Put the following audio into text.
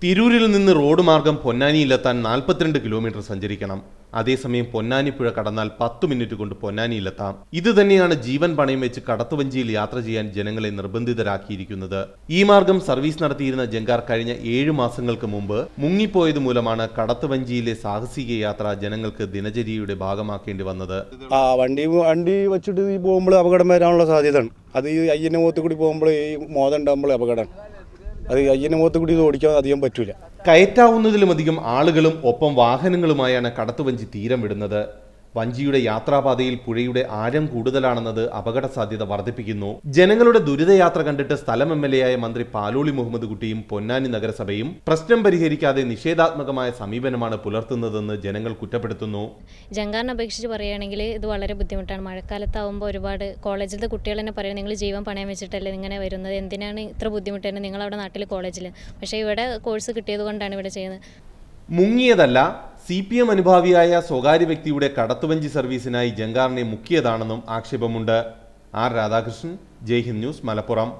തിരൂരിൽ നിന്ന് റോഡ് മാർഗം പൊന്നാനിയിലെത്താൻ 42 കിലോമീറ്റർ സഞ്ചരിക്കണം. അതേസമയം പൊന്നാനിപ്പുഴ കടന്നാൽ 10 മിനിറ്റ് കൊണ്ട് പൊന്നാനിയിലെത്താം. ഇത് തന്നെയാണ് ജീവൻ പണയം വെച്ച് കടത്തുവഞ്ചിയിൽ യാത്ര ചെയ്യാൻ ജനങ്ങളെ നിർബന്ധിതരാക്കിയിരിക്കുന്നത്. ഈ മാർഗം സർവീസ് നടത്തിയിരുന്ന ജങ്കാർ കഴിഞ്ഞ 7 മാസങ്ങൾക്ക് മുമ്പ് മുങ്ങിപ്പോയത് മൂലമാണ് കടത്തുവഞ്ചിയിലെ സാഹസിക യാത്ര ജനങ്ങൾക്ക് ദിനചര്യയുടെ ഭാഗമാക്കേണ്ടി വന്നത്. വണ്ടി വെച്ചിട്ട് പോകുമ്പോൾ അപകടം വരാനുള്ള സാധ്യത ഉണ്ട്. അത് ഈ അയ്യന്റെ മുഖത്ത് കൂടി പോകുമ്പോൾ ഈ മോദം ഉണ്ടാകുമ്പോൾ അപകടം. അത് അയ്യന്റെ മുഖത്ത് കൂടി ഓടിക്കാൻ അധികം പറ്റൂല. കയറ്റാവുന്നതിലുമധികം ആളുകളും ഒപ്പം വാഹനങ്ങളുമായാണ് കടത്തുവഞ്ചി തീരം വിടുന്നത്. വഞ്ചിയുടെ യാത്രാപാതയിൽ പുഴയുടെ ആഴം കൂടുതലാണെന്നത് അപകട സാധ്യത വർദ്ധിപ്പിക്കുന്നു. ജനങ്ങളുടെ ദുരിതയാത്ര കണ്ടിട്ട് സ്ഥലം MLA ആയ മന്ത്രി പാലോളി മുഹമ്മദ് കുട്ടിയും പൊന്നാനി നഗരസഭയും പ്രശ്നം പരിഹരിക്കാതെ നിഷേധാത്മകമായ സമീപനമാണ് പുലർത്തുന്നതെന്ന് ജനങ്ങൾ കുറ്റപ്പെടുത്തുന്നു. ജങ്കാറിനെ അപേക്ഷിച്ച് പറയുകയാണെങ്കിൽ ഇത് വളരെ ബുദ്ധിമുട്ടാണ്. മഴക്കാലത്താവുമ്പോൾ ഒരുപാട് കോളേജിലത്തെ കുട്ടികൾ തന്നെ പറയുന്നത്, നിങ്ങൾ ജീവൻ പണയം വെച്ചിട്ടല്ലേ ഇങ്ങനെ വരുന്നത്, എന്തിനാണ് ഇത്ര ബുദ്ധിമുട്ട് തന്നെ നിങ്ങളവിടെ നാട്ടിൽ കോളേജിൽ. പക്ഷേ ഇവിടെ കോഴ്സ് കിട്ടിയത് കൊണ്ടാണ് ഇവിടെ ചെയ്യുന്നത്. മുങ്ങിയതല്ല, CPM അനുഭാവിയായ സ്വകാര്യ വ്യക്തിയുടെ കടത്തുവഞ്ചി സർവീസിനായി ജങ്കാറിനെ മുക്കിയതാണെന്നും ആക്ഷേപമുണ്ട്. R Radhakrishnan, Jaihind news, Malappuram.